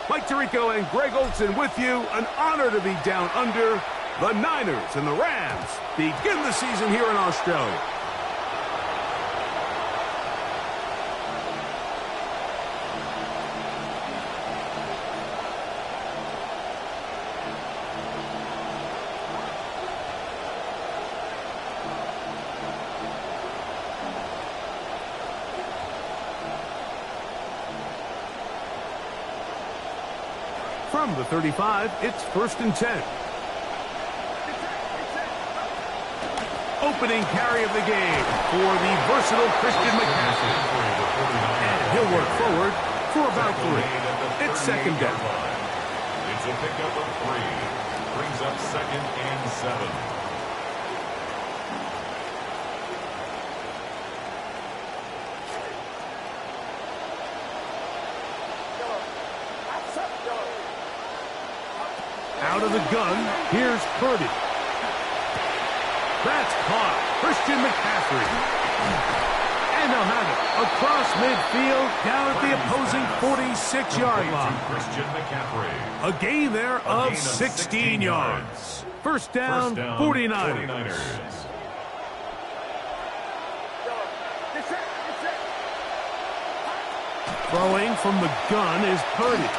Mike Tirico and Greg Olson with you. An honor to be down under. The Niners and the Rams begin the season here in Australia. From the 35, it's 1st and 10. Opening carry of the game for the versatile Christian McCaffrey. And he'll work forward for about 3. It's 2nd down. It's a pickup of 3. Brings up 2nd and 7. Out of the gun, here's Purdy. That's caught. Christian McCaffrey. And they'll have it across midfield down at the opposing 46-yard line. Christian McCaffrey. A gain there of 16 yards. First down, 49ers. Throwing from the gun is Purdy.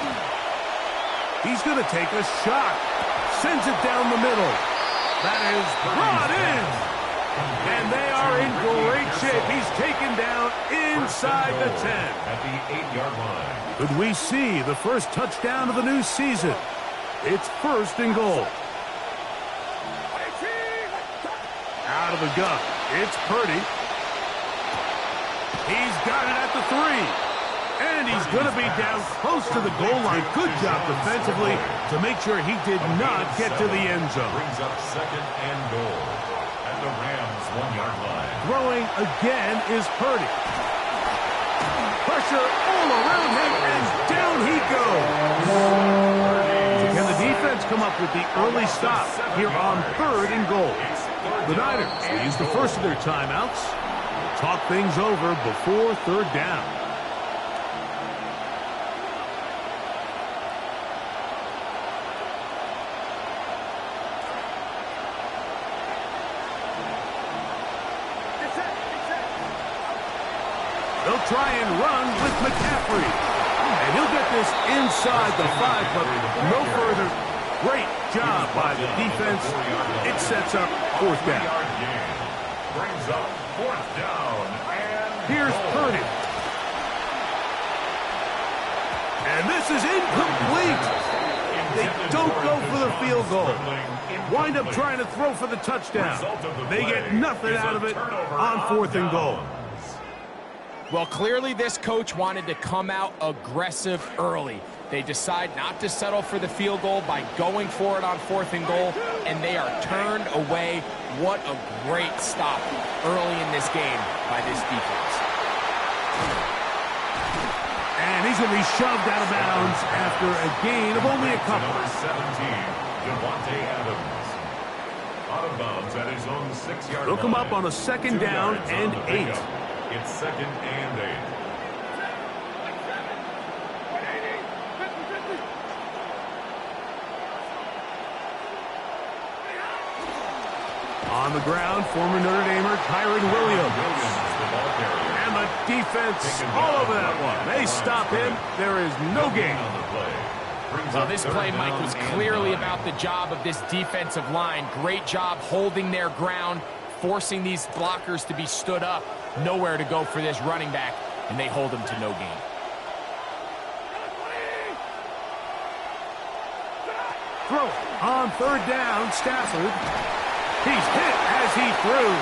He's going to take a shot. Sends it down the middle. That is brought in. And they are in great shape. He's taken down inside the 10. At the 8-yard line. Could we see the first touchdown of the new season? It's 1st and goal. Out of the gun. It's Purdy. He's got it at the 3. And he's going to be down close to the goal line. Good job defensively to make sure he did not get to the end zone. Brings up 2nd and goal at the Rams 1-yard line. Throwing again is Purdy. Pressure all around him, and down he goes. So can the defense come up with the early stop here on 3rd and goal? The Niners use the first of their timeouts. Talk things over before 3rd down. They'll try and run with McCaffrey. And he'll get this inside the 5, but no further. Great job by the defense. It sets up 4th down. Brings up 4th down. And here's Purdy. And this is incomplete. They don't go for the field goal. Wind up trying to throw for the touchdown. They get nothing out of it on 4th and goal. Well, clearly this coach wanted to come out aggressive early. They decide not to settle for the field goal by going for it on 4th and goal, and they are turned away. What a great stop early in this game by this defense. And he's going to be shoved out of bounds after a gain of only a couple. Number 17, Devontae Adams. Out of bounds at his own 6-yard line. They'll come up on a 2nd down and 8. It's 2nd and 8. On the ground, former Notre Damer Kyren Williams. And the defense all over that one. They stop him. There is no gain. Well, this play, Mike, was clearly about the job of this defensive line. Great job holding their ground, forcing these blockers to be stood up. Nowhere to go for this running back, and they hold him to no gain. Throw on 3rd down, Stafford. He's hit as he threw.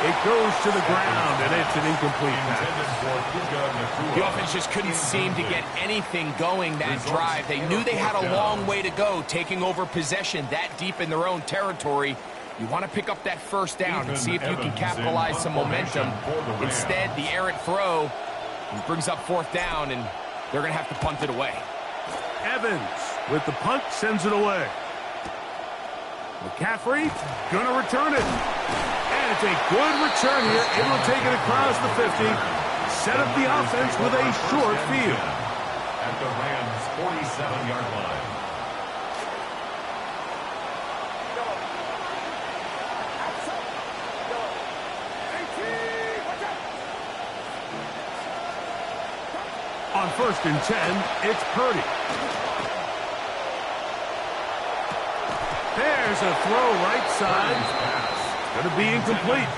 It goes to the ground, and it's an incomplete pass. The offense just couldn't seem to get anything going that drive. They knew they had a long way to go, taking over possession that deep in their own territory. You want to pick up that 1st down and see if you can capitalize some momentum. Instead, the errant throw brings up 4th down, and they're going to have to punt it away. Evans with the punt sends it away. McCaffrey going to return it. And it's a good return here. Able to take it across the 50. Set up the offense with a short field. at the Rams' 47-yard line. On 1st and 10, it's Purdy. There's a throw right side. Going to be incomplete.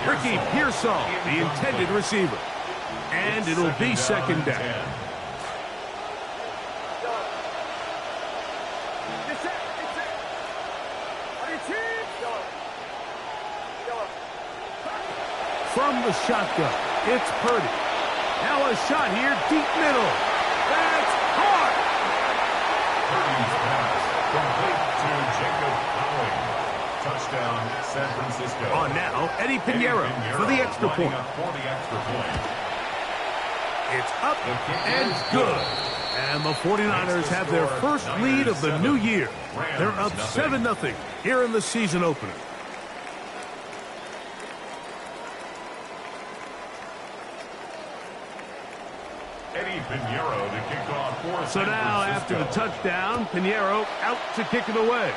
Ricky Pearsall, the intended receiver. And it'll be 2nd down. From the shotgun, it's Purdy. Now a shot here, deep middle. That's hard. Purdy's pass complete to Jacob Howling. Touchdown, San Francisco. On now, Eddie Pinheiro for the extra point. It's up and good. And the 49ers have their first lead of the new year. They're up 7-0 here in the season opener. Eddie Pinheiro to kick off for So now, after the touchdown, Pinheiro out to kick it away.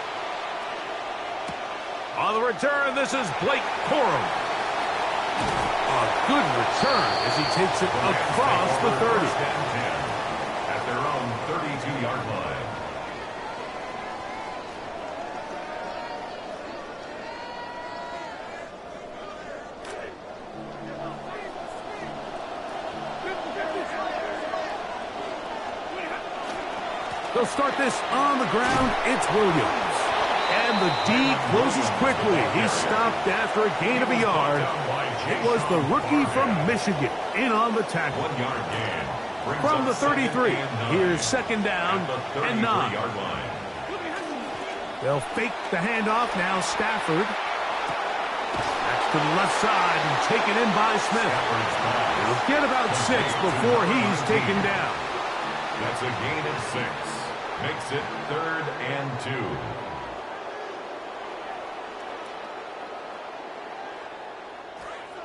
On the return, this is Blake Corum. A good return as he takes it across the 30. At their own 32-yard line. They'll start this on the ground. It's Williams. And the D closes quickly. He's stopped after a gain of a yard. It was the rookie from Michigan in on the tackle. 1 yard gain. From the 33, here's 2nd down and 9. They'll fake the handoff now. Stafford. That's to the left side and taken in by Smith. He'll get about 6 before he's taken down. That's a gain of 6. Makes it 3rd and 2.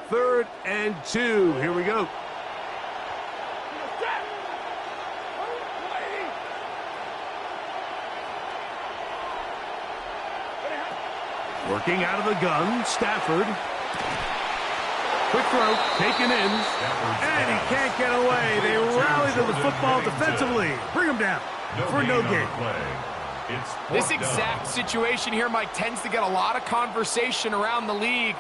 3rd and 2. Here we go. Working out of the gun, Stafford. Quick throw, taken in, and he can't get away. They rally to the football defensively. Bring him down for no gain. This exact situation here, Mike, tends to get a lot of conversation around the league.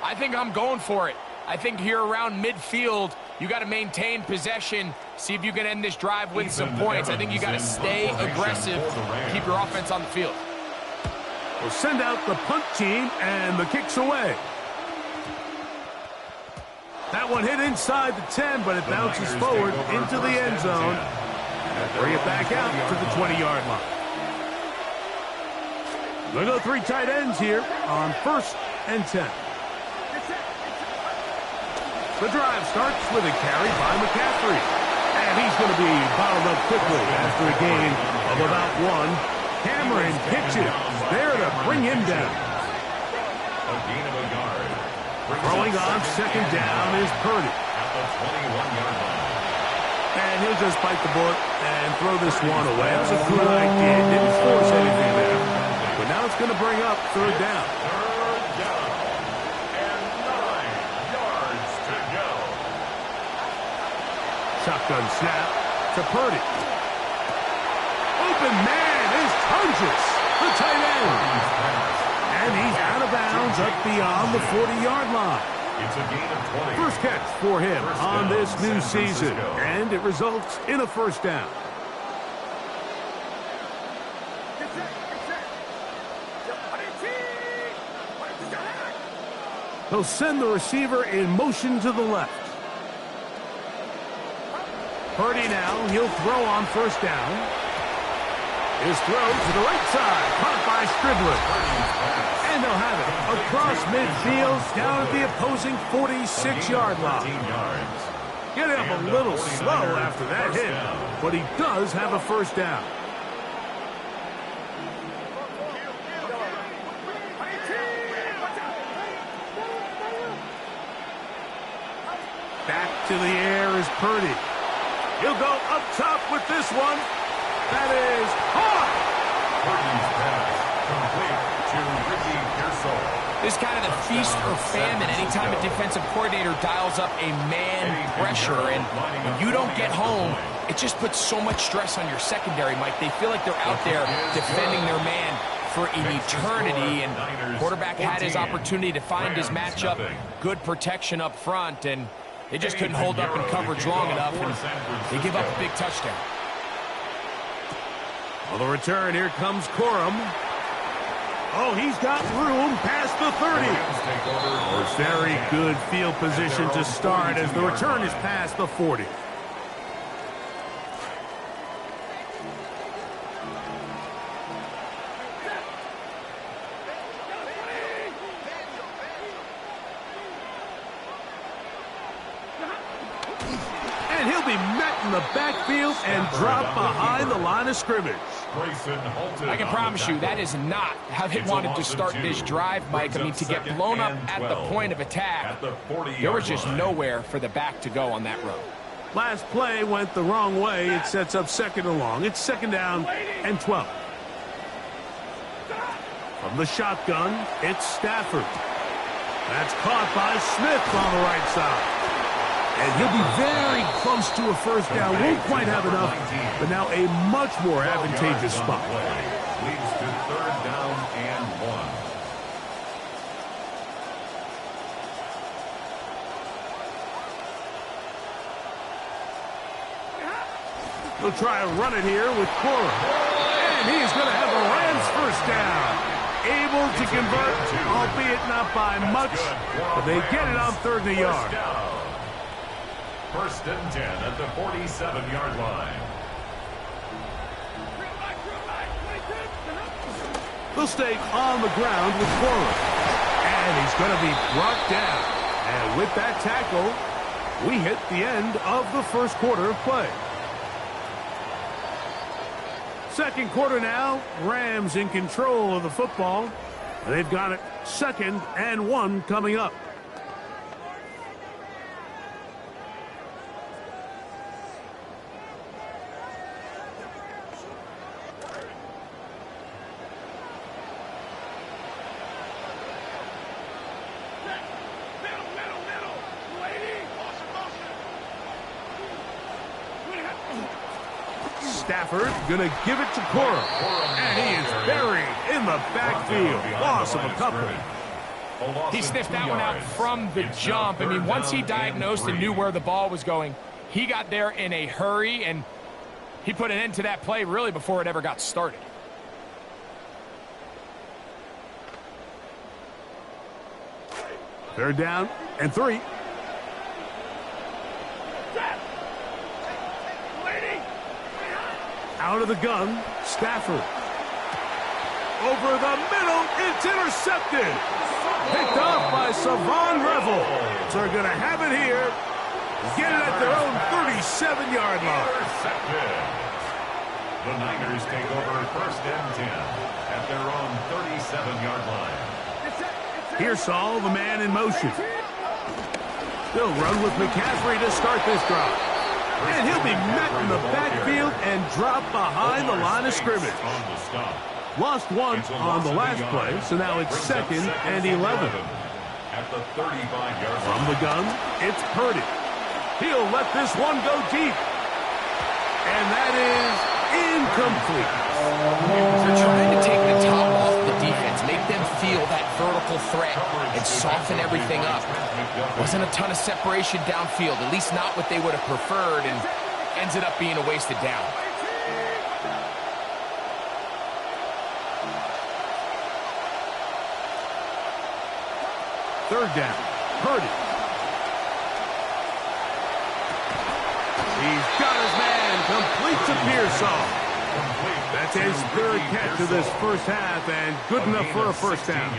I think I'm going for it. I think here around midfield, you got to maintain possession, see if you can end this drive with some points. I think you got to stay aggressive, keep your offense on the field. We'll send out the punt team, and the kick's away. That one hit inside the 10, but it bounces forward into the end zone. Bring it back out to the 20-yard line. We'll go 3 tight ends here on 1st and 10. The drive starts with a carry by McCaffrey. And he's going to be bottled up quickly after a gain of about 1. Cameron pitches there to bring him down. A gain of a yard. Throwing on 2nd down is Purdy. At the 21-yard line. And he'll just bite the bullet and throw this one away. It was a good idea. Didn't force anything there. But now it's going to bring up 3rd down. 3rd down. And 9 yards to go. Shotgun snap to Purdy. Open man is Tunges, the tight end. And he's out of bounds up beyond the 40-yard line. It's a gain of 20. First catch for him on this new season. And it results in a 1st down. He'll send the receiver in motion to the left. Purdy now, he'll throw on 1st down. His throw to the right side, caught by Striblin. And they'll have it across midfield, down at the opposing 46-yard line. Getting up a little slow after that hit, but he does have a 1st down. Back to the air is Purdy. He'll go up top with this one. That is hard. Purdy's pass complete to Ricky Pearsall. This is kind of the feast or famine anytime a defensive coordinator dials up a man pressure, and when you don't get home, it just puts so much stress on your secondary, Mike. They feel like they're out there defending their man for an eternity, and quarterback had his opportunity to find his matchup, good protection up front, and they just couldn't hold up in coverage long enough, and they give up a big touchdown. On the return, here comes Corum. Oh, he's got room past the 30. A very good field position to start as the return is past the 40. And he'll be met in the backfield and dropped behind the line of scrimmage. I can promise you that is not how they wanted to start this drive, Mike. I mean, to get blown up at the point of attack, there was just nowhere for the back to go on that road. Last play went the wrong way. It sets up second and long. It's second down and 12. From the shotgun, it's Stafford. That's caught by Smith on the right side. And he'll be very close to a first down. Won't quite have enough, but now a much more advantageous spot. Leads to third down and 1. He'll try and run it here with Corum. And he's going to have the Rams first down. Able to convert, albeit not by much, but they get it on 3rd and a yard. First and 10 at the 47-yard line. They'll stay on the ground with Corum. And he's going to be brought down. And with that tackle, we hit the end of the first quarter of play. Second quarter now, Rams in control of the football. They've got it 2nd and 1 coming up. Stafford going to give it to Corum. And he is buried in the backfield. Loss of a couple. He sniffed that one out from the jump. I mean, once he diagnosed and knew where the ball was going, he got there in a hurry, and he put an end to that play really before it ever got started. Third down and 3. Out of the gun, Stafford. Over the middle, it's intercepted. Picked off by Savon Revel. So they're going to have it here. Get it at their own 37-yard line. Intercepted. The Niners take over first and 10 at their own 37-yard line. Pearsall, the man in motion. They'll run with McCaffrey to start this drive. And he'll be met in the backfield and dropped behind the line of scrimmage. Lost one on the last play, so now it's 2nd and 11. At the 35-yard From the gun, it's Purdy. He'll let this one go deep. And that is incomplete. They're trying to take the top off the defense, make them feel that vertical threat, and soften everything up. Wasn't a ton of separation downfield, at least not what they would have preferred, and ends it up being a wasted down. Third down, Purdy. He's got his man, complete to Pearsall. That's his 3rd catch of this first half, and good enough for a first down.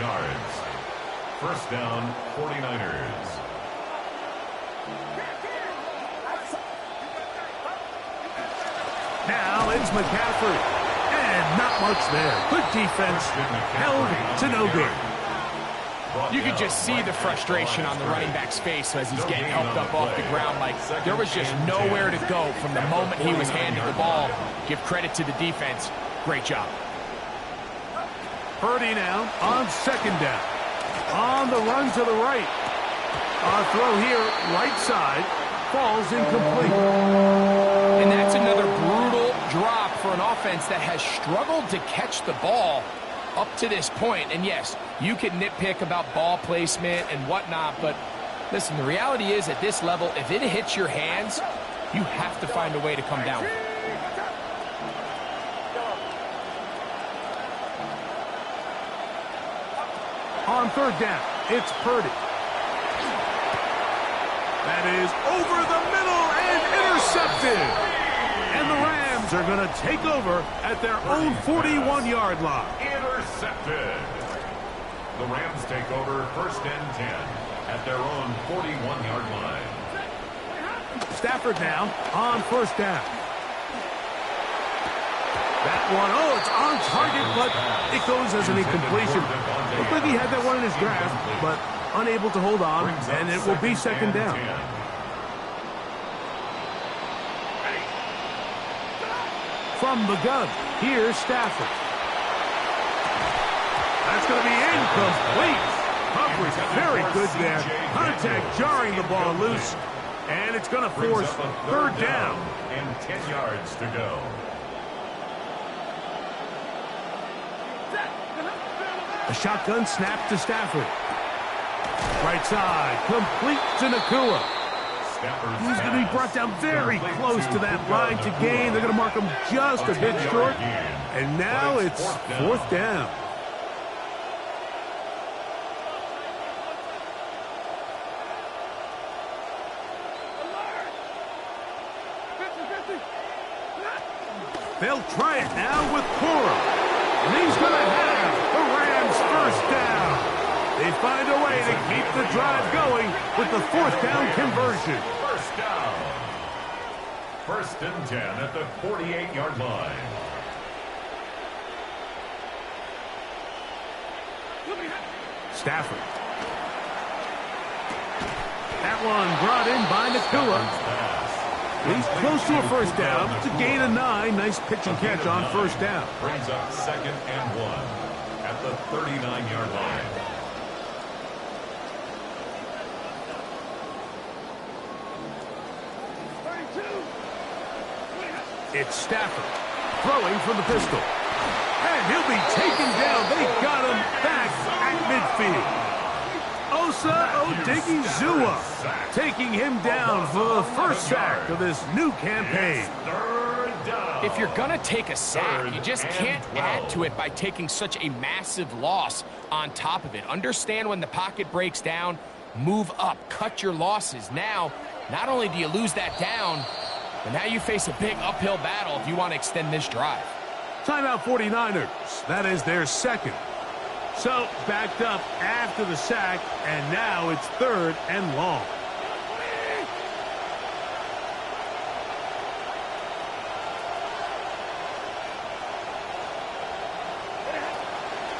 First down, 49ers. Now it's McCaffrey. And not much there. Good defense. Held to no good. You could just see the frustration on the running back's face as he's getting helped up off the ground. Like, there was just nowhere to go from the moment he was handed the ball. Give credit to the defense. Great job. Purdy now on second down. On the run to the right. Our throw here, right side, falls incomplete. And that's another brutal drop for an offense that has struggled to catch the ball up to this point. And yes, you can nitpick about ball placement and whatnot, but listen, the reality is at this level, if it hits your hands, you have to find a way to come down. On third down, it's Purdy. That is over the middle and intercepted. And the Rams are going to take over at their own 41-yard line. Intercepted. The Rams take over first and 10 at their own 41-yard line. Stafford now on first down. That one, oh, it's on target, but it goes as an incompletion. Looked like he had that one in his grasp, but unable to hold on, and it will be second down. From the gun, here's Stafford. That's going to be incomplete. Humphrey's very good there. Contact jarring the ball loose, and it's going to force third down. And 10 yards to go. A shotgun snap to Stafford. Right side, complete to Nacua. He's going to be brought down very close to that line to gain. They're going to mark him just a bit short. And now it's fourth down. They'll try it now with Cora. And he's going to have the Rams first down. They find a way to keep the drive going with the fourth down conversion. First down. First and 10 at the 48-yard line. Stafford. That one brought in by Nacua. He's close to a first down to gain a 9. Nice pitch and catch on first down. Brings up second and 1 at the 39-yard line. It's Stafford throwing from the pistol. And he'll be taken down. They got him back at midfield. Osa Odighizuwa taking him down for the first sack of this new campaign. If you're going to take a sack, you just can't add to it by taking such a massive loss on top of it. Understand when the pocket breaks down, move up, cut your losses. Now, not only do you lose that down, but now you face a big uphill battle if you want to extend this drive. Timeout 49ers. That is their second. So, backed up after the sack, and now it's third and long.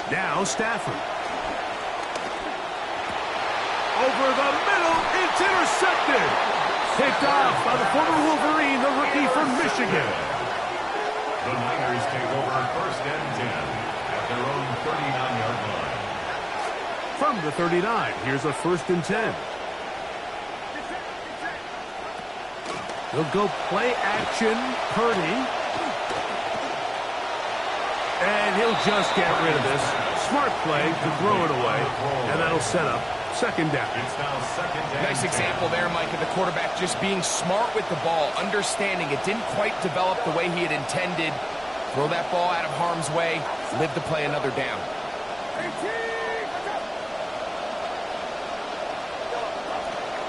Now Stafford. Over the middle, it's intercepted. Picked off by the former Wolverine, the rookie from Michigan. The Niners take over first and 10 at their own 39-yard line. From the 39, here's a first and 10. He'll go play action, Purdy. And he'll just get rid of this. Smart play to throw it away, and that'll set up second down. It's now second down. Nice example there, Mike, of the quarterback just being smart with the ball, understanding it didn't quite develop the way he had intended. Throw that ball out of harm's way, live to play another down.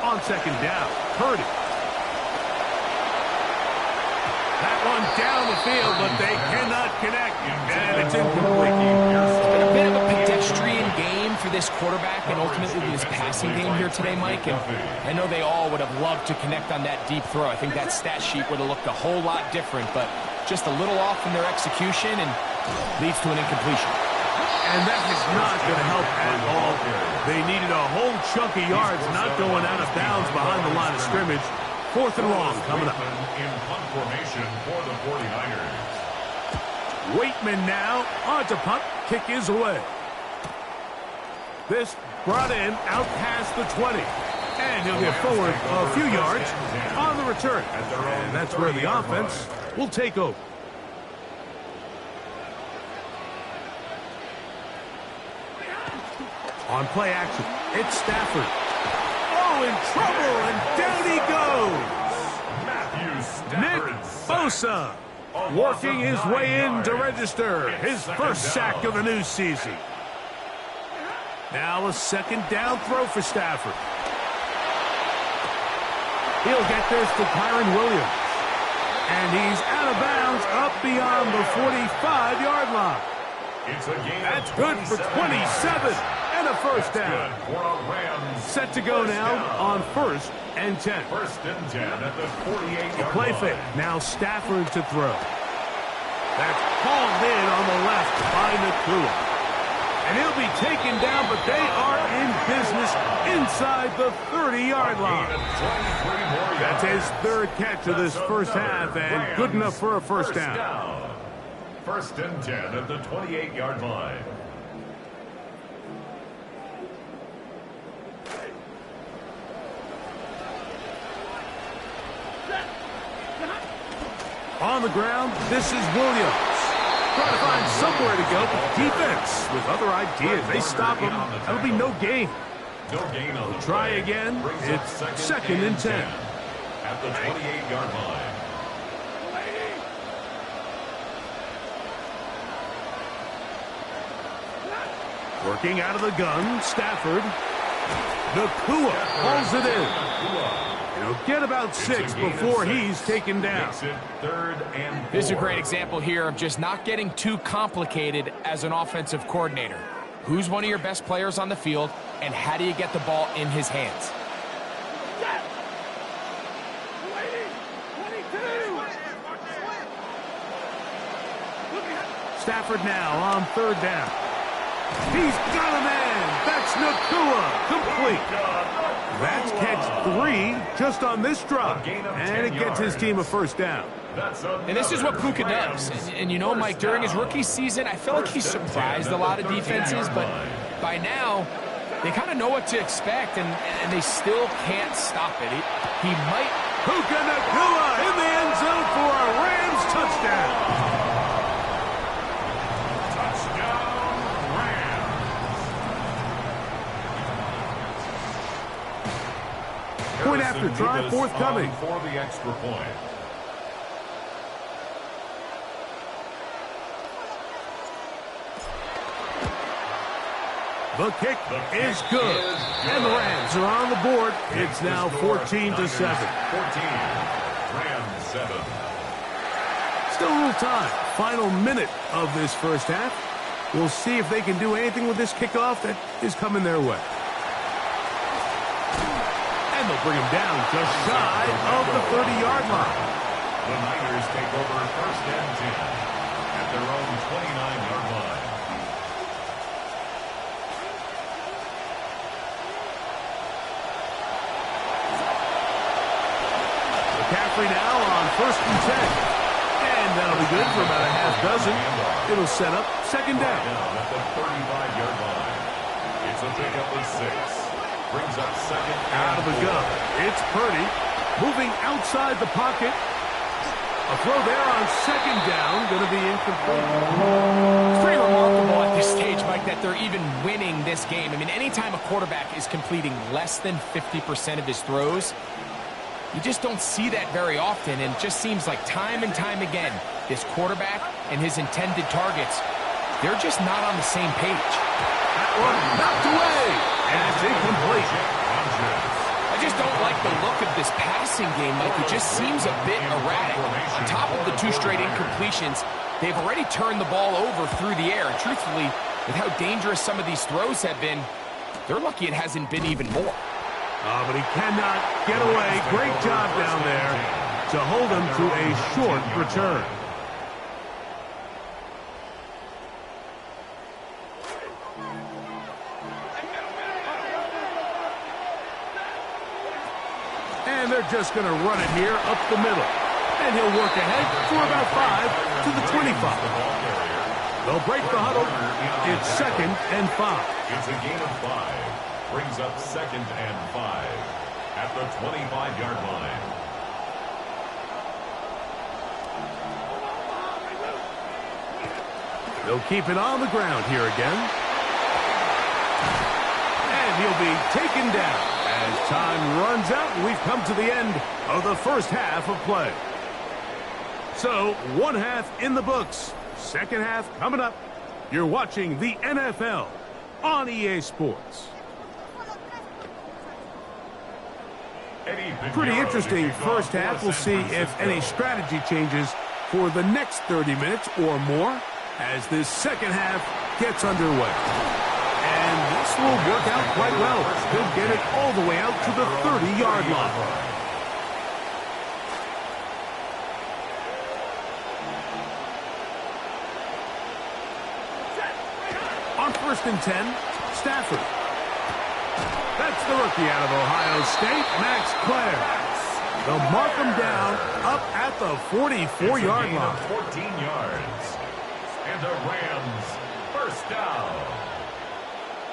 On second down, Purdy. That one down the field, but they cannot connect, and it's incomplete. It's been a bit of a pedestrian game for this quarterback and ultimately this passing game here today, Mike. And I know they all would have loved to connect on that deep throw. I think that stat sheet would have looked a whole lot different, but just a little off in their execution and leads to an incompletion. And that is not going to help at all. They needed a whole chunk of yards, not going out of bounds behind the line of scrimmage. 4th and long coming up. In punt formation for the 49ers. Waitman now on to punt. Kick is away. This brought in out past the 20. And he'll get forward a few yards on the return. And that's where the offense will take over. On play action, it's Stafford. Oh, in trouble, and down he goes. Nick Bosa working his way in to register his first sack of the new season. Now a 2nd down throw for Stafford. He'll get this to Kyren Williams. And he's out of bounds up beyond the 45-yard line. That's good for 27 and a first down. Set to go now on 1st and 10. 1st and 10 at the 48-yard Play line. fake. Now Stafford to throw. That's hauled in on the left by Nakua. And he'll be taken down, but they are in business inside the 30-yard line. That's his 3rd catch of this first half, and good enough for a first down. 1st and 10 at the 28-yard line. On the ground, this is Williams. Trying to find somewhere to go, but defense with other ideas. They stop him. That'll be no gain. No gain on the Try play. again. Brings up It's 2nd and 10. at the 28-yard line. Working out of the gun, Stafford. Nakua hauls it in. He'll get about 6 before he's taken down. Makes it 3rd and 4. This is a great example here of just not getting too complicated as an offensive coordinator. Who's one of your best players on the field, and how do you get the ball in his hands? Stafford now on 3rd down. He's got a man. That's Nakua. Complete. That's catch 3 just on this drop. And it gets his team a first down. And this is what Puka does. And you know, Mike, during his rookie season, I feel like he's surprised a lot of defenses, but by now, they kind of know what to expect, and they still can't stop it. He might... Puka Nakua in the end zone for a Rams touchdown. Point after try, forthcoming. For the extra point. The kick is good. And the Rams are on the board. It's now 14-7. 14. Rams 7. Still a little time. Final minute of this first half. We'll see if they can do anything with this kickoff that is coming their way. And they'll bring him down just shy of the 30-yard line. The Niners take over 1st and 10 at their own 29-yard line. McCaffrey now on 1st and 10. And that'll be good for about a half dozen. It'll set up 2nd down. At the 35-yard line. It's a pickup of 6. Brings up 2nd Out of the gun. It's Purdy. Moving outside the pocket. A throw there on 2nd down. Going to be incomplete. It's pretty remarkable at this stage, Mike, that they're even winning this game. I mean, anytime a quarterback is completing less than 50% of his throws, you just don't see that very often, and it just seems like time and time again, this quarterback and his intended targets, they're just not on the same page. That one knocked away, and it's incomplete. I just don't like the look of this passing game, Mike. It just seems a bit erratic. On top of the 2 straight incompletions, they've already turned the ball over through the air. And truthfully, with how dangerous some of these throws have been, they're lucky it hasn't been even more. But he cannot get away. Great job down there to hold him to a short return. They're just going to run it here up the middle. And he'll work ahead for about 5 to the 25. They'll break the huddle. It's 2nd and 5. It's a gain of 5. Brings up 2nd and 5 at the 25-yard line. They'll keep it on the ground here again. And he'll be taken down as time runs out and we've come to the end of the first half of play. So, one half in the books. Second half coming up. You're watching the NFL on EA Sports. Pretty interesting first half. We'll see if any strategy changes for the next 30 minutes or more as this second half gets underway. And this will work out quite well. He'll get it all the way out to the 30-yard line. On 1st and 10, Stafford. That's the rookie out of Ohio State, Max Clare. They'll mark him down up at the 44-yard line. 14 yards. And the Rams first down.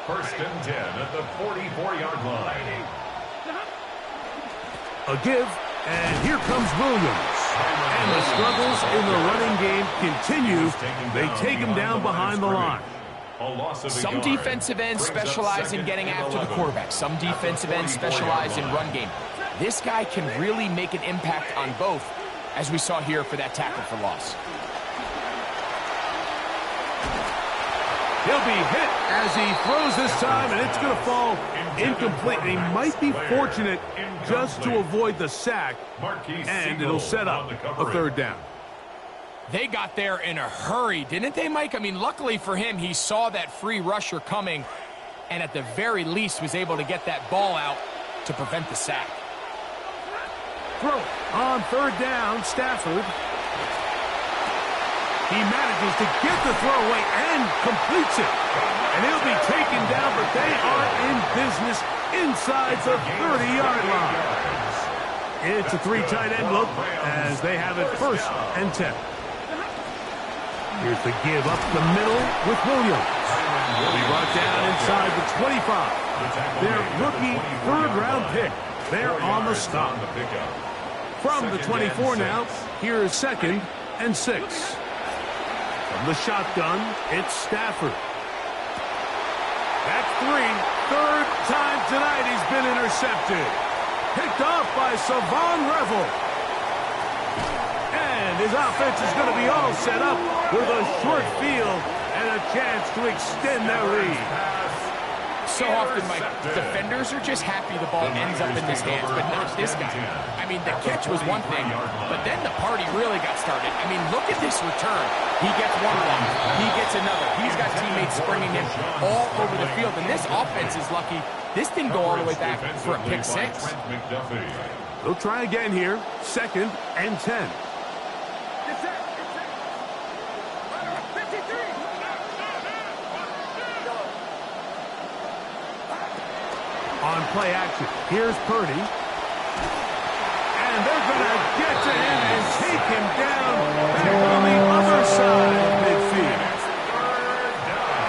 1st and 10 at the 44-yard line. A give, and here comes Williams. And the struggles in the running game continue. They take him down behind the line. Some defensive ends specialize in getting after the quarterback. Some defensive ends specialize in run game. This guy can really make an impact on both, as we saw here for that tackle for loss. He'll be hit as he throws this time, and it's going to fall incomplete. He might be fortunate just to avoid the sack, and it'll set up a 3rd down. They got there in a hurry, didn't they, Mike? I mean, luckily for him, he saw that free rusher coming, and at the very least was able to get that ball out to prevent the sack. Throw on 3rd down, Stafford. He manages to get the throw away and completes it. And he'll be taken down, but they are in business inside the 30-yard line. It's a 3 tight end look as they have it 1st and 10. Here's the give up the middle with Williams. He'll be brought down inside the 25. Their rookie 3rd-round pick. They're on the stop. From the 24 now, here is 2nd and 6. From the shotgun, it's Stafford. That's 3. 3rd time tonight he's been intercepted. Picked off by Savon Revel. And his offense is going to be all set up with a short field and a chance to extend their lead. So often, Mike, defenders are just happy the ball ends up in his hands, but not this guy. I mean, the catch was one thing, but then the party really got started. I mean, look at this return. He gets one block. He gets another. He's got teammates springing him all over the field, and this offense is lucky. This didn't go all the way back for a pick 6. They'll try again here. 2nd and 10. On play action, here's Purdy. And they're going to get to him and take him down back on the other side of midfield.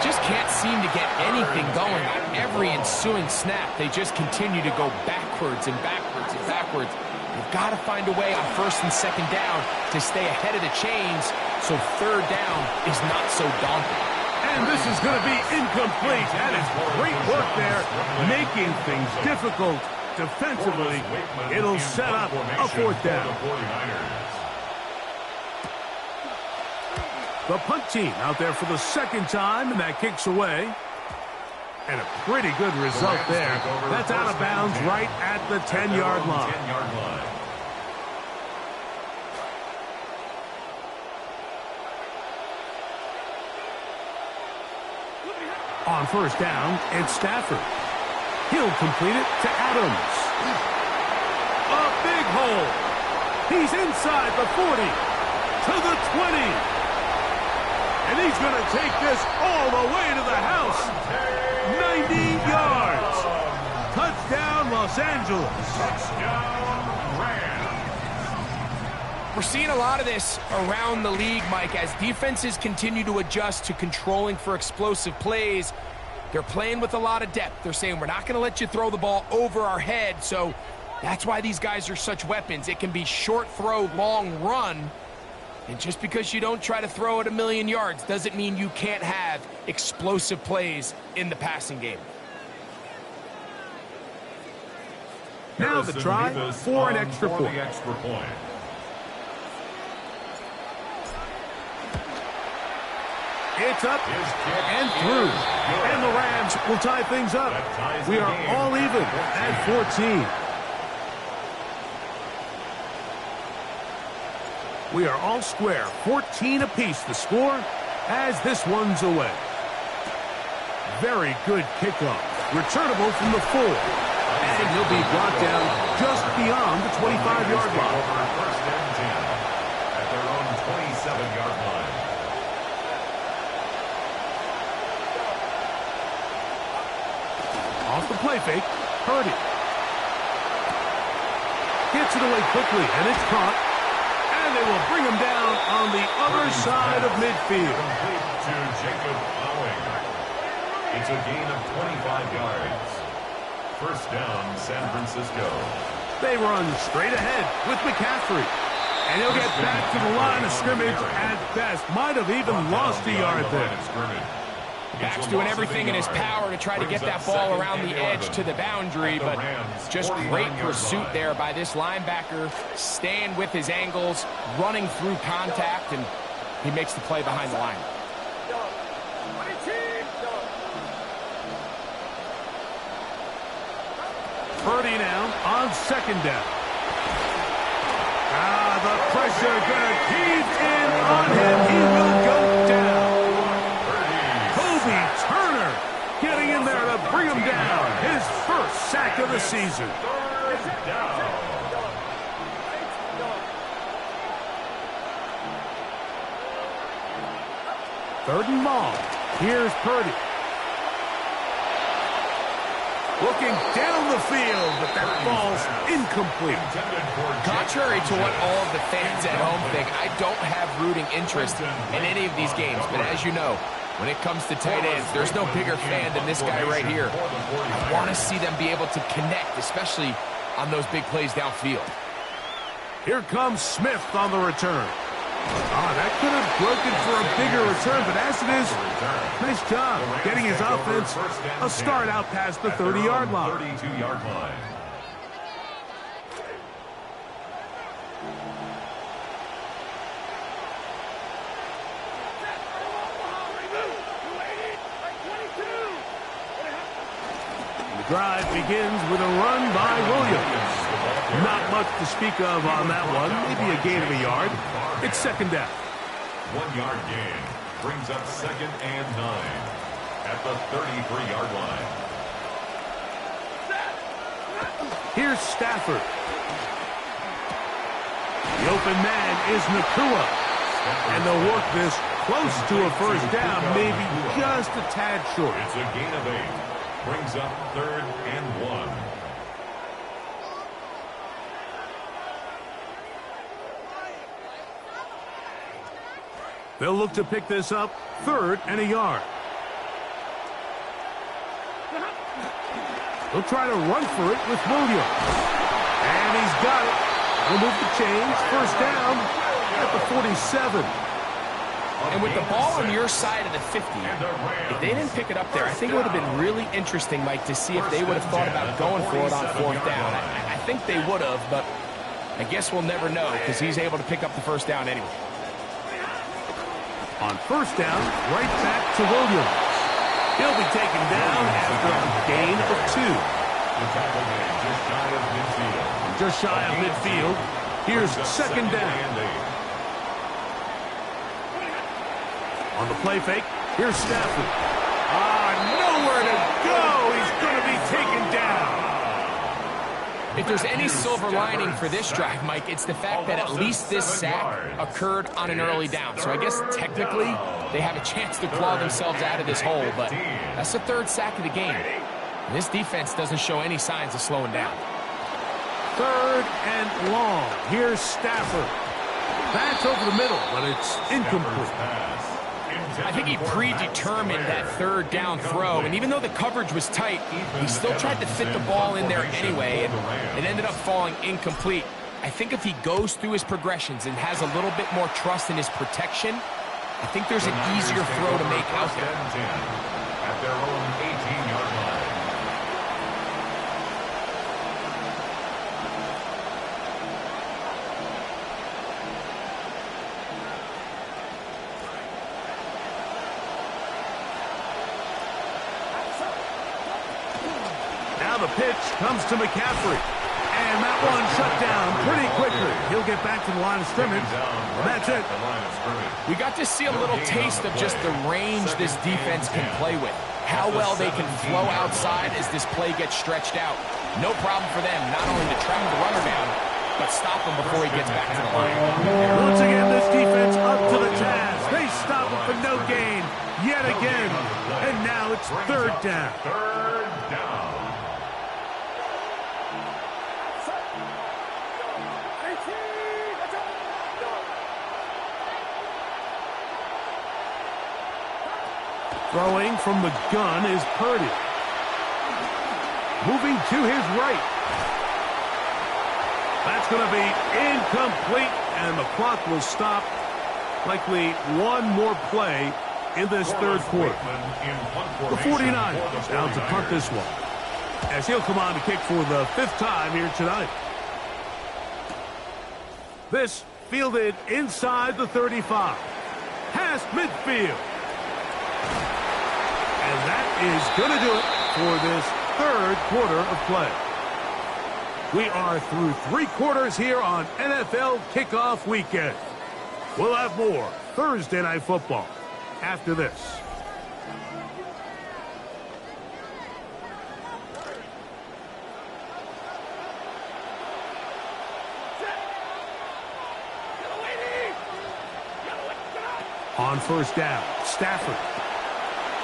Just can't seem to get anything going on every ensuing snap. They just continue to go backwards and backwards and backwards. You've got to find a way on 1st and 2nd down to stay ahead of the chains so 3rd down is not so daunting. And this is going to be incomplete. That is great work there, making things difficult defensively. It'll set up a 4th down. The punt team out there for the 2nd time, and that kicks away. And a pretty good result there. That's out of bounds right at the 10-yard line. On 1st down, it's Stafford. He'll complete it to Adams. A big hole. He's inside the 40 to the 20. And he's going to take this all the way to the house. 90 yards. Touchdown, Los Angeles. We're seeing a lot of this around the league, Mike, as defenses continue to adjust to controlling for explosive plays. They're playing with a lot of depth. They're saying, we're not going to let you throw the ball over our head, so that's why these guys are such weapons. It can be short throw, long run, and just because you don't try to throw it 1,000,000 yards doesn't mean you can't have explosive plays in the passing game. Now the try for an extra point. It's up and through. And the Rams will tie things up. We are all even at 14. We are all square. 14 apiece the score as this one's away. Very good kickoff. Returnable from the 4. And he'll be brought down just beyond the 25-yard line. First and 10 at their own 27-yard line. Off the play fake, Purdy. Gets it away quickly, and it's caught. And they will bring him down on the other side of midfield. Complete to Jacob Owing. It's a gain of 25 yards. First down, San Francisco. They run straight ahead with McCaffrey. And he'll get back to the line of scrimmage at best. Might have even lost a yard there. Back's doing everything in his power to try to get that ball around the edge to the boundary, but just great pursuit there by this linebacker, staying with his angles, running through contact, and he makes the play behind the line. Purdy now on second down. The pressure going to heave in on him. He will go down. Kobe Turner getting in there to bring him down. His first sack of the season. Third and long. Here's Purdy. Looking down the field, but that ball's incomplete. Contrary to what all of the fans at home think, I don't have rooting interest in any of these games. But as you know, when it comes to tight ends, there's no bigger fan than this guy right here. I want to see them be able to connect, especially on those big plays downfield. Here comes Smith on the return. That could have broken for a bigger return, but as it is, nice job getting his offense a start out past the 30-yard line. 32-yard line. The drive begins with a run by Williams. Not much to speak of on that one. Maybe a gain of a yard. It's second down. 1-yard gain brings up second and 9 at the 33-yard line. Here's Stafford. The open man is Nakua. And they'll work this close to a first down, maybe just a tad short. It's a gain of 8. Brings up third and 1. They'll look to pick this up, third and a yard. They'll try to run for it with Williams. And he's got it. They'll move the chains. First down at the 47. And with the ball on your side of the 50, if they didn't pick it up there, I think it would have been really interesting, Mike, to see if they would have thought about going for it on fourth down. I think they would have, but I guess we'll never know because he's able to pick up the first down anyway. On first down, right back to Williams. He'll be taken down after a gain of 2. Just shy of midfield. Here's second down. On the play fake, here's Stafford. Nowhere to go. He's going to be taken down. If there's any silver lining for this drive, Mike, it's the fact that at least this sack occurred on an early down. So I guess technically they have a chance to claw themselves out of this hole, but that's the third sack of the game. And this defense doesn't show any signs of slowing down. Third and long. Here's Stafford. That's over the middle, but it's incomplete. I think he predetermined that third down throw, and even though the coverage was tight, he still tried to fit the ball in there anyway, and it ended up falling incomplete. I think if he goes through his progressions and has a little bit more trust in his protection, I think there's an easier throw to make out there. At their own 18-yard line. Now the pitch comes to McCaffrey. And that one shut down pretty quickly. He'll get back to the line of scrimmage. That's it. We got to see a little taste of just the range this defense can play with. How well they can flow outside as this play gets stretched out. No problem for them not only to track the runner down, but stop him before he gets back to the line. Once again, this defense up to the task. They stop him for no gain yet again. And now it's third down. Third down. Throwing from the gun is Purdy. Moving to his right. That's going to be incomplete, and the clock will stop. Likely one more play in this third quarter. The 49ers down to punt this one, as he'll come on to kick for the 5th time here tonight. This fielded inside the 35. Past midfield. And that is going to do it for this third quarter of play. We are through 3 quarters here on NFL Kickoff Weekend. We'll have more Thursday Night Football after this. On first down, Stafford.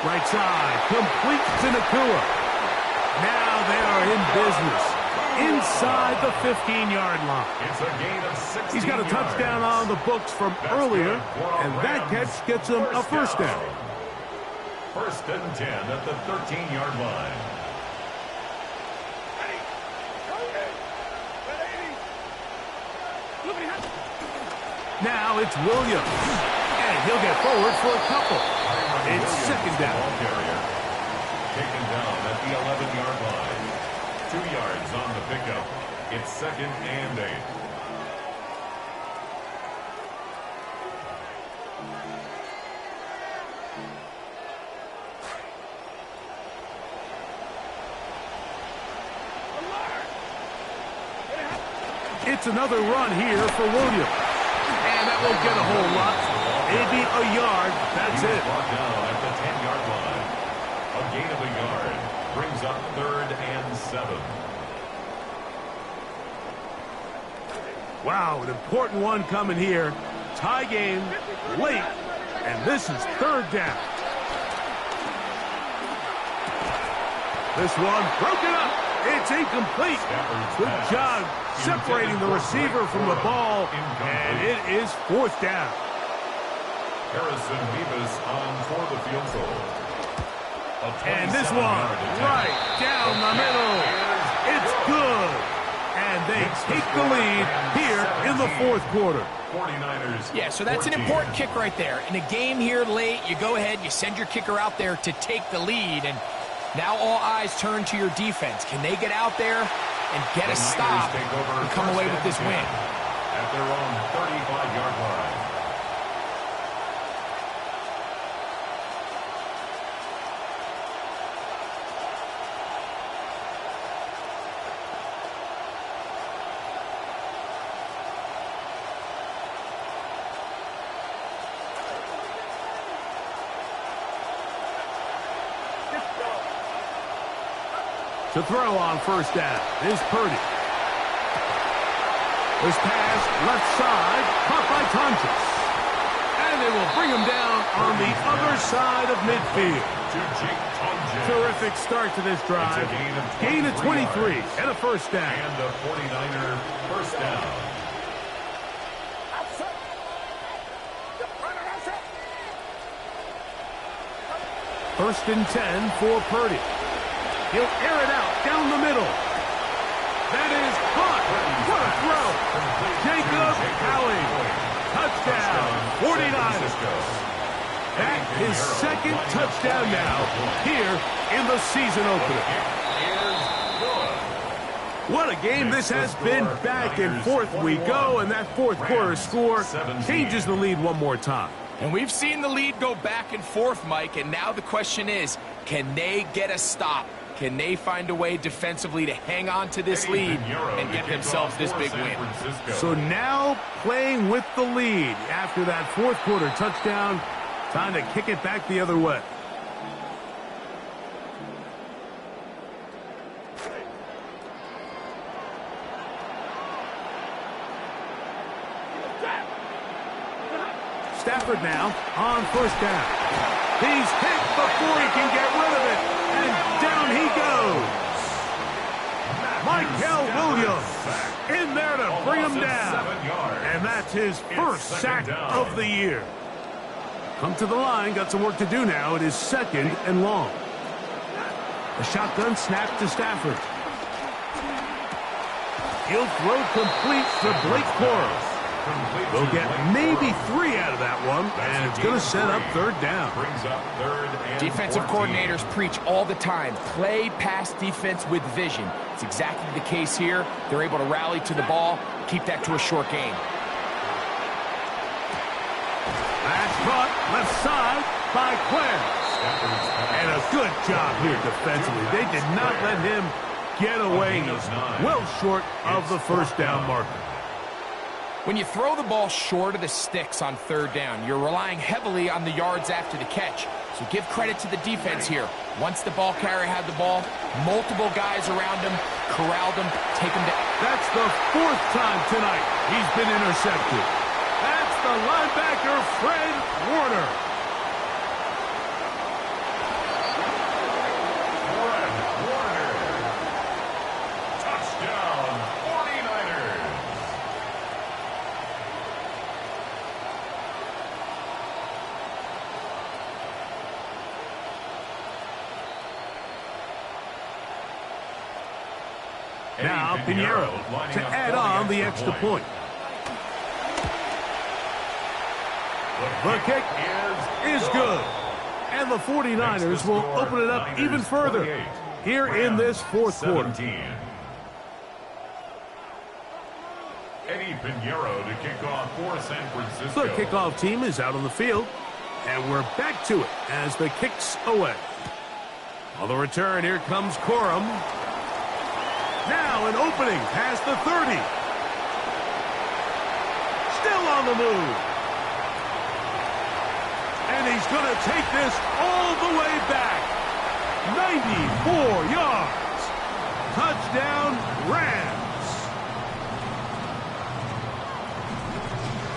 Right side, complete to Nakua. Now they are in business inside the 15-yard line. It's a gain of 16 He's got a touchdown on the books from earlier, and that catch gets him a first down. First and 10 at the 13-yard line. Now it's Williams, and he'll get forward for a couple. It's second down. Taken down at the 11-yard line. 2 yards on the pickup. It's second and 8. It's another run here for Williams. And that won't get a whole lot. Maybe a yard. That's it. Brought down at the 10-yard line. A gain of a yard brings up third and 7. Wow, an important one coming here. Tie game, late, and this is third down. This one broken up. It's incomplete. Good job separating the receiver from the ball, and it is fourth down. Harrison Beavis on for the field goal. And this one right down the middle. It's good. And they take the lead here in the fourth quarter. 49ers. Yeah, so that's an important kick right there. In a game here late, you go ahead, you send your kicker out there to take the lead, and now all eyes turn to your defense. Can they get out there and get a stop and come away with this win? At their own 35-yard line. To throw on first down is Purdy. This pass left side, caught by Tonjes. And they will bring him down on the other side of midfield. Terrific start to this drive. Gain of 23 and a first down. And a 49er first down. First and 10 for Purdy. He'll air it out down the middle. That is caught. What a throw. Jacob Howie. Touchdown, 49ers. That his second touchdown now here in the season opener. What a game this has been. Back and forth we go, and that fourth quarter score changes the lead one more time. And we've seen the lead go back and forth, Mike, and now the question is, can they get a stop? Can they find a way defensively to hang on to this lead and get themselves this big win? So now playing with the lead after that fourth quarter touchdown, time to kick it back the other way. Stafford now on first down. He's hit before he can get rid of it, and down he goes. Michael Williams in there to bring him down, and that's his first sack of the year. Come to the line, got some work to do now. It is second and long. A shotgun snap to Stafford. He'll throw complete to Blake Corum. They'll get maybe 3 out of that one, and it's going to set up third down. Defensive coordinators preach all the time, play pass defense with vision. It's exactly the case here. They're able to rally to the ball, keep that to a short game. That's caught left side by Quinn. And a good job here defensively. They did not let him get away. He's well short of the first down marker. When you throw the ball short of the sticks on third down, you're relying heavily on the yards after the catch. So give credit to the defense here. Once the ball carrier had the ball, multiple guys around him, corralled him, take him down. That's the 4th time tonight he's been intercepted. That's the linebacker, Fred Warner. Now Pinheiro to add on the extra point. The kick is good. And the 49ers will open it up even further here in this fourth quarter. Eddie Pinheiro to kick off for San Francisco. The kickoff team is out on the field, and we're back to it as the kick's away. On the return, here comes Corum. Now an opening past the 30. Still on the move. And he's going to take this all the way back. 94 yards. Touchdown, Rams.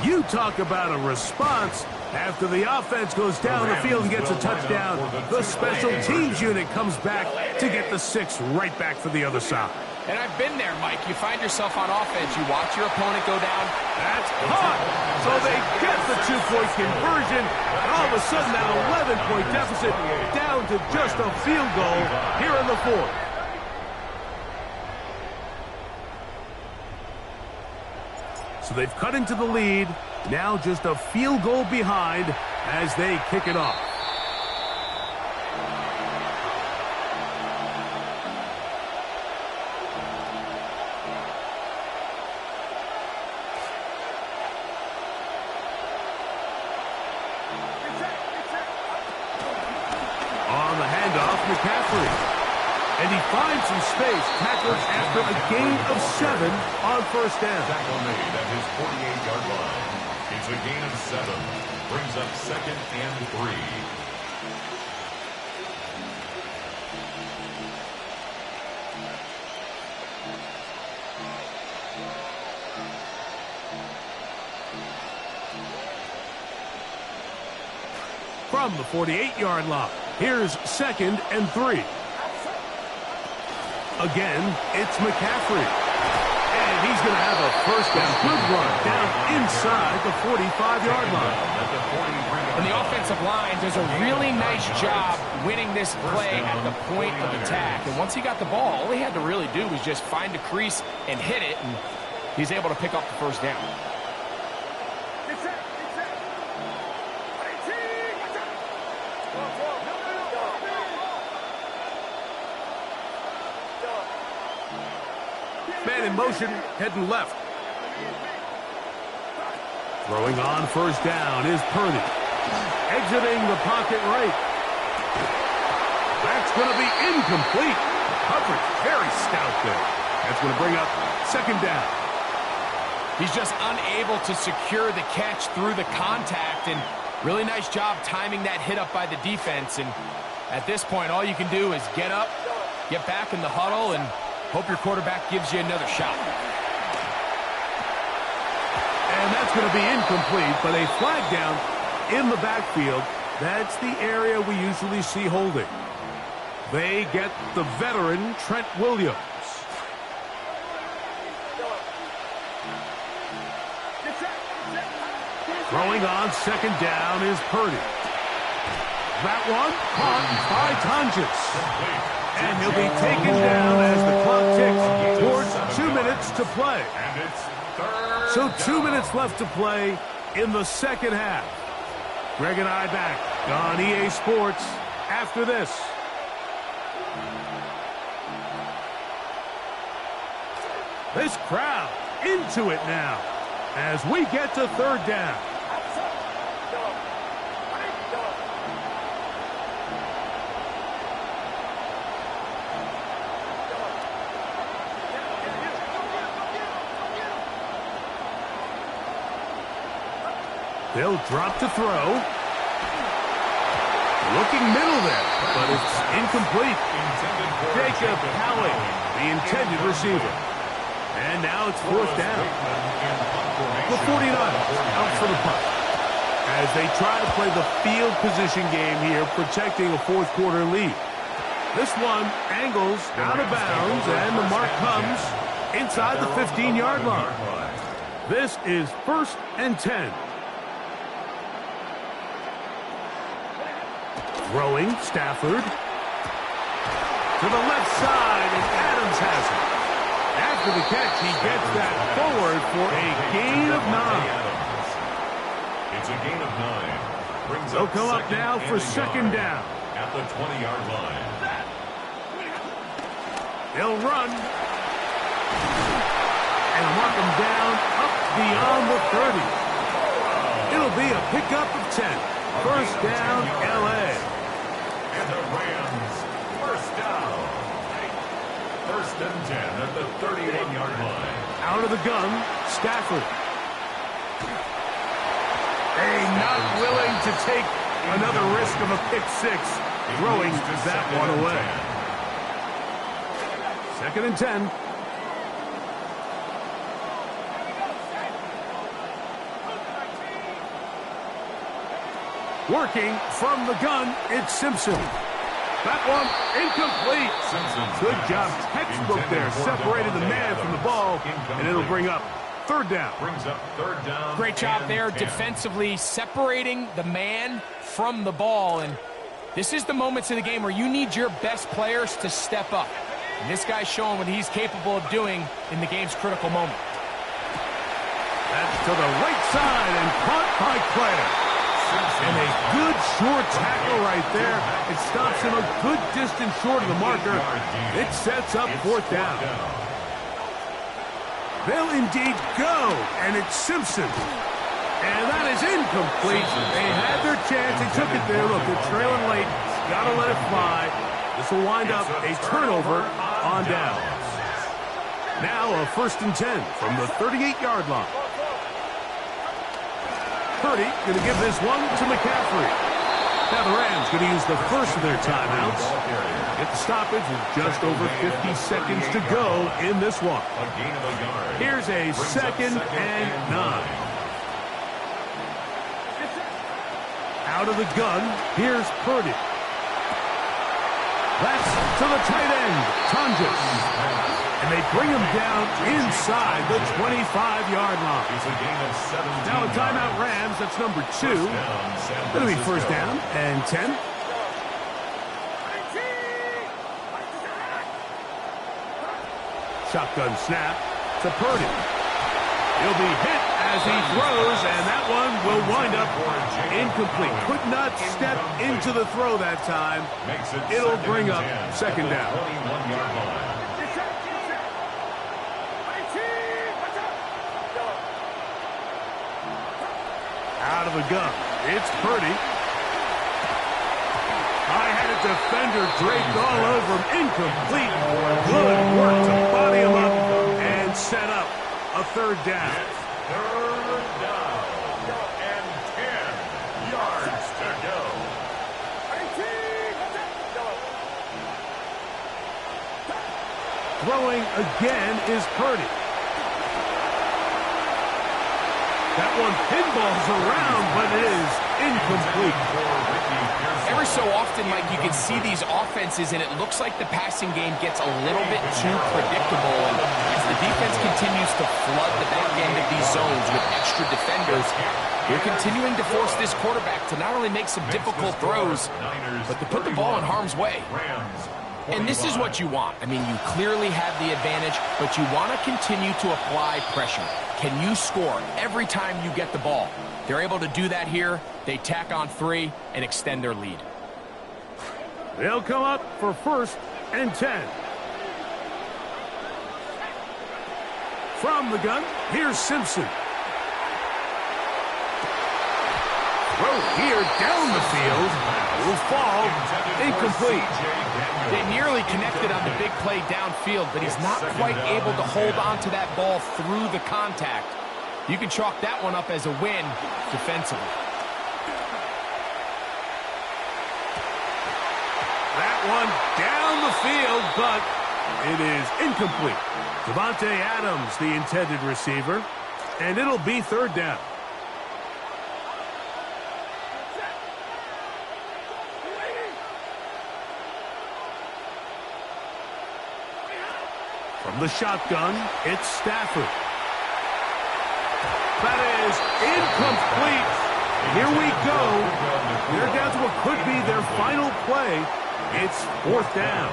You talk about a response. After the offense goes down the field and gets a touchdown, the special teams unit comes back to get the 6 right back for the other side. And I've been there, Mike. You find yourself on offense. You watch your opponent go down. That's caught. So they get the 2-point conversion. And all of a sudden, that 11-point deficit down to just a field goal here in the fourth. So they've cut into the lead. Now just a field goal behind as they kick it off. On the handoff, McCaffrey. And he finds some space, tackled after a gain of 7 on first down. Tackle made at his 48-yard line. It's a gain of 7. Brings up 2nd and 3. From the 48-yard line, here's 2nd and 3. Again, it's McCaffrey. And he's going to have a first down. Good run down inside the 45-yard line. And the offensive line does a really nice job winning this play at the point of attack. And once he got the ball, all he had to really do was just find a crease and hit it, and he's able to pick up the first down. Man in motion, heading left. Throwing on first down is Purdy. Exiting the pocket right. That's going to be incomplete. Coverage very stout there. That's going to bring up second down. He's just unable to secure the catch through the contact, and really nice job timing that hit up by the defense. And at this point, all you can do is get up, get back in the huddle, and hope your quarterback gives you another shot. And that's going to be incomplete, but a flag down in the backfield. That's the area we usually see holding. They get the veteran Trent Williams. Throwing on second down is Purdy. That one caught by Tonjes. And he'll be taken down as the clock ticks towards 2 minutes to play. And it's third So 2 down. minutes left to play in the second half. Greg and I back on EA Sports after this. This crowd into it now as we get to third down. They'll drop to throw. Looking middle there, but it's incomplete. Jacob Howling, the intended receiver. And now it's fourth down. The 49ers out for the punt. As they try to play the field position game here, protecting a fourth quarter lead. This one angles out of bounds, and the mark comes inside the 15-yard line. This is 1st and 10. Throwing, Stafford. To the left side, and Adams has it. After the catch, he gets that forward for a gain of 9. It's a gain of 9. Brings They'll come up second now for and a second yard down. at the 20-yard line. They'll run. And mark him down up beyond the 30. It'll be a pickup of 10. First down, L.A. And the Rams, first down. 1st and 10 at the 31-yard line. Out of the gun, Stafford. They not willing to take another risk of a pick six, throwing that one away. 2nd and 10. Working from the gun, it's Simpson. That one incomplete. Good job, textbook there. Separated the man from the ball, and it'll bring up third down. Brings up third down. Great job and there 10. defensively separating the man from the ball. And this is the moments of the game where you need your best players to step up. And this guy's showing what he's capable of doing in the game's critical moment. That's to the right side and caught by Claire. And a good short tackle right there. It stops him a good distance short of the marker. It sets up fourth down. They'll indeed go, and it's Simpson. And that is incomplete. They had their chance. They took it there. Look, they're trailing late. Got to let it fly. This will wind up a turnover on downs. Now a 1st and 10 from the 38-yard line. Purdy going to give this one to McCaffrey. Now the Rams going to use the first of their timeouts. Get the stoppage with just over 50 seconds to go in this one. A gain of a yard. Here's a second and 9. Out of the gun, here's Purdy. That's to the tight end, Tonjes. And they bring him down inside the 25-yard line. It's a gain of 17 Now a timeout yards. Rams. That's number 2. First down, San It'll be first Francisco. down and 10. Shotgun snap to Purdy. He'll be hit as he throws, and that one will wind up incomplete. Could not step into the throw that time. Makes it It'll second bring and up 10 second at the down. 21-yard line. Out of the gun. It's Purdy. High-headed defender draped all over him. Incomplete. Good work to body him up and set up a third down. Third down and 10 yards to go. Throwing again is Purdy. That one pinballs around, but it is incomplete. Every so often, Mike, you can see these offenses, and it looks like the passing game gets a little bit too predictable. And as the defense continues to flood the back end of these zones with extra defenders, they're continuing to force this quarterback to not only make some difficult throws, but to put the ball in harm's way. And this is what you want. I mean, you clearly have the advantage, but you want to continue to apply pressure. Can you score every time you get the ball? They're able to do that here. They tack on 3 and extend their lead. They'll come up for first and 10. From the gun, here's Simpson. Throw here down the field. Will fall incomplete. They nearly connected on the big play downfield, but he's not quite able to hold on to that ball through the contact. You can chalk that one up as a win defensively. That one down the field, but it is incomplete. Devontae Adams, the intended receiver, and it'll be third down. From the shotgun, it's Stafford. That is incomplete. Here we go. They're down to what could be their final play. It's fourth down.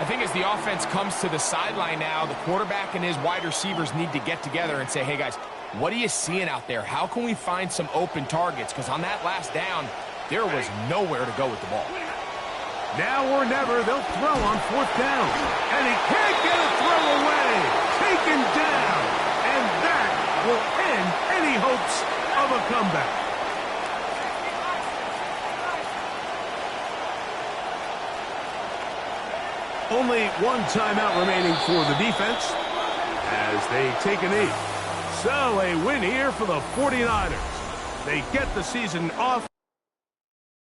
I think as the offense comes to the sideline now, the quarterback and his wide receivers need to get together and say, hey, guys, what are you seeing out there? How can we find some open targets? Because on that last down, there was nowhere to go with the ball. Now or never, they'll throw on fourth down. And he can't get a throw away. Taken down. And that will end any hopes of a comeback. Only one timeout remaining for the defense as they take a knee. So a win here for the 49ers. They get the season off